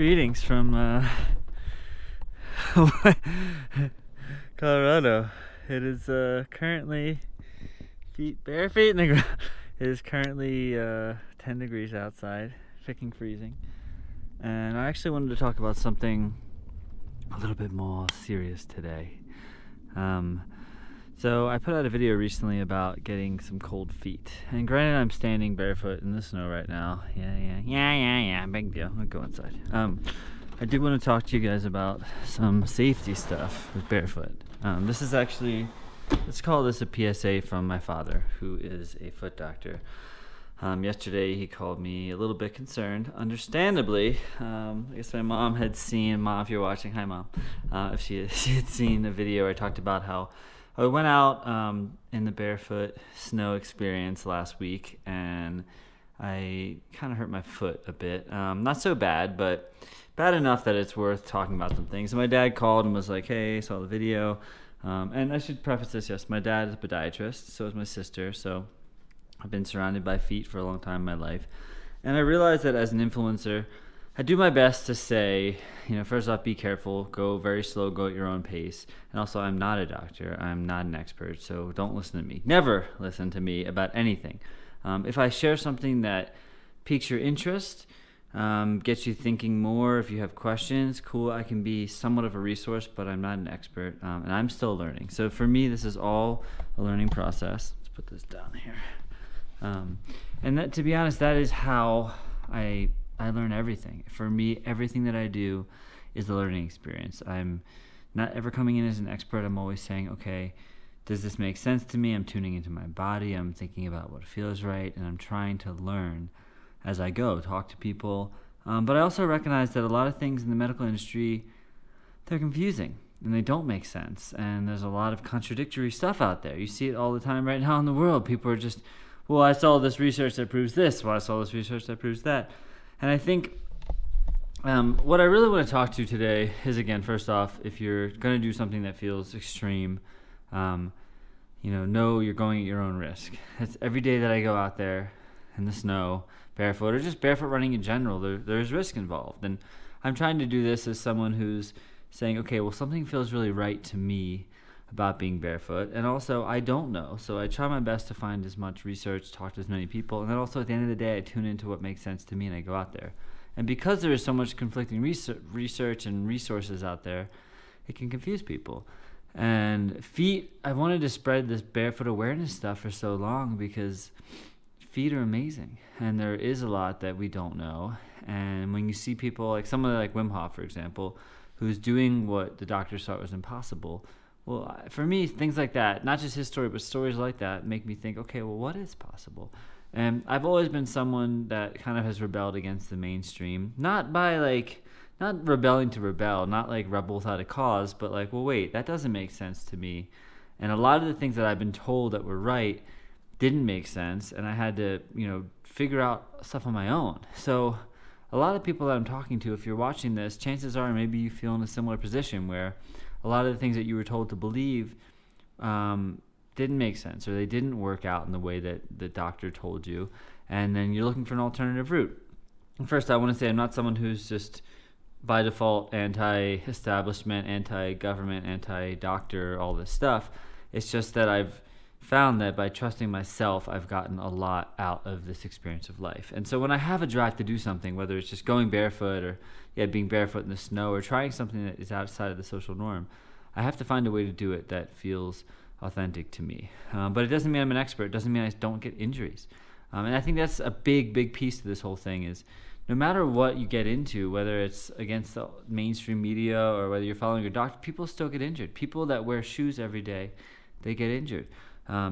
Greetings from Colorado. It is currently bare feet in the ground. It is currently 10 degrees outside, freaking freezing. And I actually wanted to talk about something a little bit more serious today. So I put out a video recently about getting some cold feet. And granted, I'm standing barefoot in the snow right now. Yeah, big deal. I'll go inside. I do want to talk to you guys about some safety stuff with barefoot. This is actually, let's call this a PSA from my father, who is a foot doctor. Yesterday he called me a little bit concerned, understandably. I guess my mom had seen, Mom, if you're watching, hi Mom, if she had seen a video where I talked about how I went out in the barefoot snow experience last week, and I kind of hurt my foot a bit. Not so bad, but bad enough that it's worth talking about some things. So my dad called and was like, hey, saw the video. And I should preface this, yes, my dad is a podiatrist, so is my sister, so I've been surrounded by feet for a long time in my life. And I realized that as an influencer, I do my best to say, first off, be careful, go very slow, go at your own pace. And also, I'm not a doctor, I'm not an expert, so don't listen to me. Never listen to me about anything. If I share something that piques your interest, gets you thinking more, if you have questions, cool, I can be somewhat of a resource, but I'm not an expert, and I'm still learning. So for me, this is all a learning process. Let's put this down here. And that, to be honest, that is how I learn everything. For me, everything that I do is a learning experience. I'm not ever coming in as an expert. I'm always saying, okay, does this make sense to me? I'm tuning into my body. I'm thinking about what feels right, and I'm trying to learn as I go, talk to people. But I also recognize that a lot of things in the medical industry, they're confusing, and they don't make sense. And there's a lot of contradictory stuff out there. You see it all the time right now in the world. People are just, well, I saw this research that proves this. Well, I saw this research that proves that. And I think what I really want to talk to today is, again, first off, if you're going to do something that feels extreme, know you're going at your own risk. It's every day that I go out there in the snow, barefoot, or just barefoot running in general, there's risk involved. And I'm trying to do this as someone who's saying, okay, well, something feels really right to me about being barefoot, and also I don't know, so I try my best to find as much research, talk to as many people, and then also at the end of the day I tune into what makes sense to me and I go out there. And because there is so much conflicting research and resources out there, it can confuse people. And feet, I wanted to spread this barefoot awareness stuff for so long because feet are amazing, and there is a lot that we don't know. And when you see people like someone like Wim Hof, for example, who's doing what the doctors thought was impossible, well, for me, things like that, not just his story, but stories like that make me think, okay, well, what is possible? And I've always been someone that kind of has rebelled against the mainstream, not rebelling to rebel, not like rebel without a cause, but like, well, wait, that doesn't make sense to me. And a lot of the things that I've been told that were right didn't make sense, and I had to, figure out stuff on my own. So a lot of people that I'm talking to, if you're watching this, chances are maybe you feel in a similar position where a lot of the things that you were told to believe didn't make sense, or they didn't work out in the way that the doctor told you, and then you're looking for an alternative route. And first, I want to say I'm not someone who's just by default anti-establishment, anti-government, anti-doctor, all this stuff. It's just that I've found that by trusting myself, I've gotten a lot out of this experience of life. And so when I have a drive to do something, whether it's just going barefoot or being barefoot in the snow or trying something that is outside of the social norm, I have to find a way to do it that feels authentic to me. But it doesn't mean I'm an expert. It doesn't mean I don't get injuries. And I think that's a big, big piece to this whole thing is no matter what you get into, whether it's against the mainstream media or whether you're following your doctor, people still get injured. People that wear shoes every day, they get injured.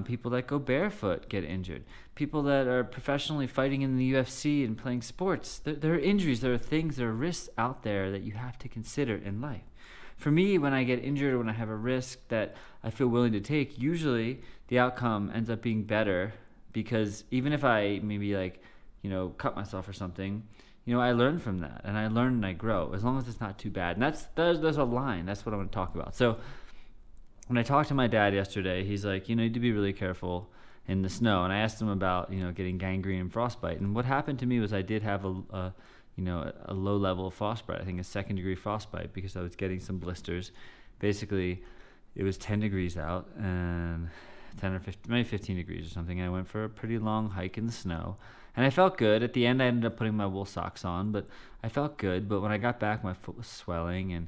People that go barefoot get injured. People that are professionally fighting in the UFC and playing sports, there are injuries, there are things, there are risks out there that you have to consider in life. For me, when I get injured or when I have a risk that I feel willing to take, usually the outcome ends up being better because even if I maybe cut myself or something, I learn from that, and I learn and I grow, as long as it's not too bad. And there's a line. That's what I want to talk about. So when I talked to my dad yesterday, he's like, you need to be really careful in the snow. And I asked him about, getting gangrene and frostbite. And what happened to me was I did have a a low level of frostbite. I think a 2nd degree frostbite, because I was getting some blisters. Basically, it was 10 degrees out, and 10 or 15, maybe 15 degrees or something. I went for a pretty long hike in the snow, and I felt good. At the end, I ended up putting my wool socks on, but I felt good. But when I got back, my foot was swelling and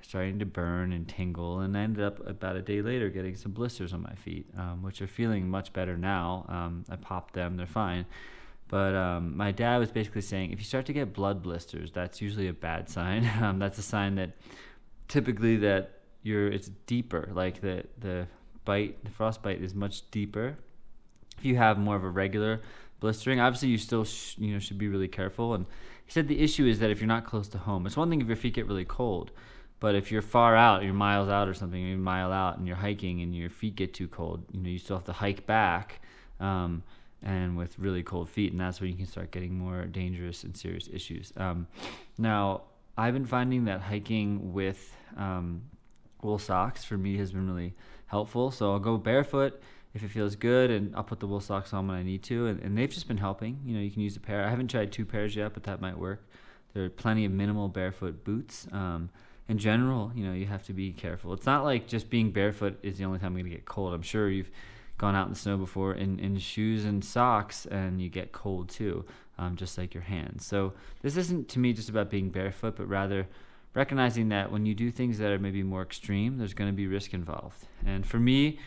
starting to burn and tingle, and I ended up about a day later getting some blisters on my feet, which are feeling much better now. I popped them, they're fine. But my dad was basically saying, if you start to get blood blisters, that's usually a bad sign. That's a sign that typically that it's deeper, like the frostbite is much deeper. If you have more of a regular blistering, obviously you still should be really careful. And he said the issue is that if you're not close to home, it's one thing if your feet get really cold, but if you're far out, you're miles out or something, you're a mile out and you're hiking and your feet get too cold, you still have to hike back, and with really cold feet, and that's when you can start getting more dangerous and serious issues. Now, I've been finding that hiking with wool socks for me has been really helpful. So I'll go barefoot if it feels good, and I'll put the wool socks on when I need to, and they've just been helping. You can use a pair. I haven't tried 2 pairs yet, but that might work. There are plenty of minimal barefoot boots. In general, you have to be careful. It's not like just being barefoot is the only time I'm going to get cold. I'm sure you've gone out in the snow before in shoes and socks, and you get cold too, just like your hands. So this isn't, to me, just about being barefoot, but rather recognizing that when you do things that are maybe more extreme, there's going to be risk involved. And for me,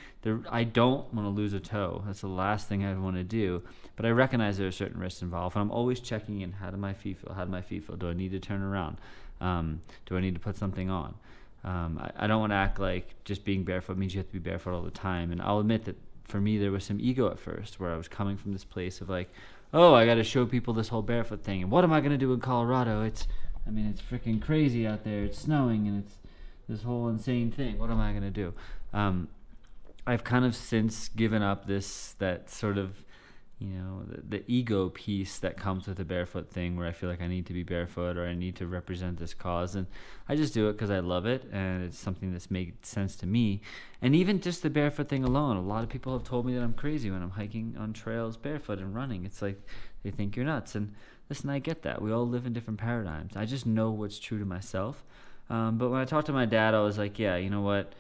I don't want to lose a toe. That's the last thing I want to do. But I recognize there are certain risks involved, and I'm always checking in. How do my feet feel? How do my feet feel? Do I need to turn around? Do I need to put something on? I don't want to act like just being barefoot means you have to be barefoot all the time. And I'll admit that for me, there was some ego at first, where I was coming from this place of like, oh, I got to show people this whole barefoot thing. And what am I going to do in Colorado? It's freaking crazy out there. It's snowing, and it's this whole insane thing. What am I going to do? I've kind of since given up that sort of, the ego piece that comes with the barefoot thing, where I feel like I need to be barefoot or I need to represent this cause. And I just do it because I love it, and it's something that's made sense to me. And even just the barefoot thing alone, a lot of people have told me that I'm crazy when I'm hiking on trails barefoot and running. It's like they think you're nuts. And listen, I get that. We all live in different paradigms. I just know what's true to myself. But when I talked to my dad, I was like, yeah, you know what?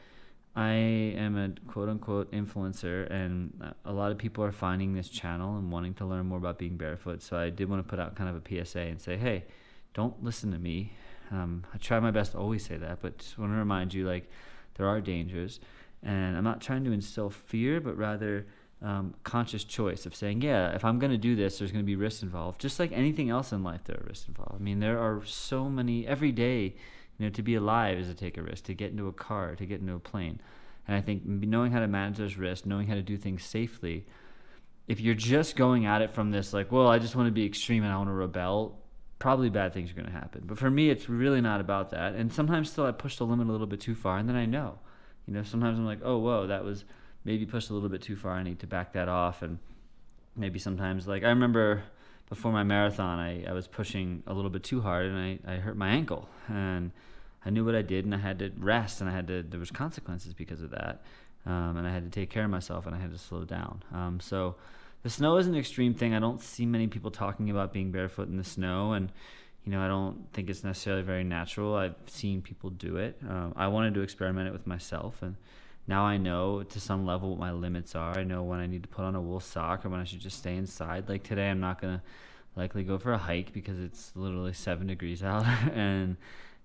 I am a quote-unquote influencer, and a lot of people are finding this channel and wanting to learn more about being barefoot. So I did want to put out kind of a PSA and say, hey, don't listen to me. I try my best to always say that, but just want to remind you, like, there are dangers. And I'm not trying to instill fear, but rather conscious choice of saying, yeah, if I'm going to do this, there's going to be risks involved. Just like anything else in life, there are risks involved. I mean, there are so many every day. To be alive is to take a risk, to get into a car, to get into a plane. And I think knowing how to manage those risks, knowing how to do things safely, if you're just going at it from this, like, well, I just want to be extreme and I want to rebel, probably bad things are going to happen. But for me, it's really not about that. And sometimes still I push the limit a little bit too far, and then I know. Sometimes I'm like, oh, whoa, that was maybe pushed a little bit too far. I need to back that off. And maybe sometimes, like, I remember before my marathon, I was pushing a little bit too hard, and I hurt my ankle. And I knew what I did, and I had to rest, and there was consequences because of that. And I had to take care of myself, and I had to slow down. So the snow is an extreme thing. I don't see many people talking about being barefoot in the snow, and I don't think it's necessarily very natural. I've seen people do it. I wanted to experiment it with myself, and now I know to some level what my limits are. I know when I need to put on a wool sock or when I should just stay inside. Like today, I'm not going to likely go for a hike because it's literally 7 degrees out, and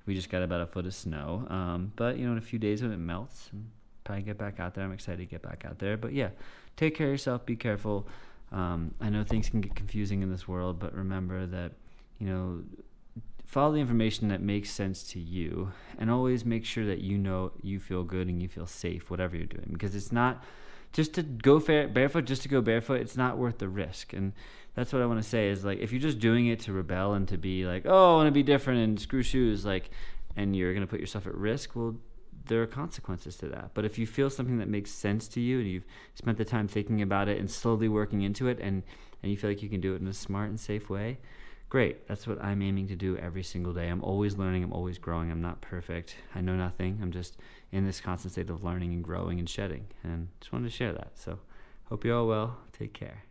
we just got about a foot of snow. But, in a few days when it melts, I'll probably get back out there. I'm excited to get back out there. But, yeah, take care of yourself. Be careful. I know things can get confusing in this world, but remember that, follow the information that makes sense to you, and always make sure that you feel good and you feel safe, whatever you're doing. Because it's not just to go barefoot, just to go barefoot, it's not worth the risk. And that's what I want to say is, like, if you're just doing it to rebel and to be like, oh, I want to be different and screw shoes, like, and you're going to put yourself at risk, well, there are consequences to that. But if you feel something that makes sense to you and you've spent the time thinking about it and slowly working into it, and you feel like you can do it in a smart and safe way, great. That's what I'm aiming to do every single day. I'm always learning. I'm always growing. I'm not perfect. I know nothing. I'm just in this constant state of learning and growing and shedding. And just wanted to share that. So hope you're all well. Take care.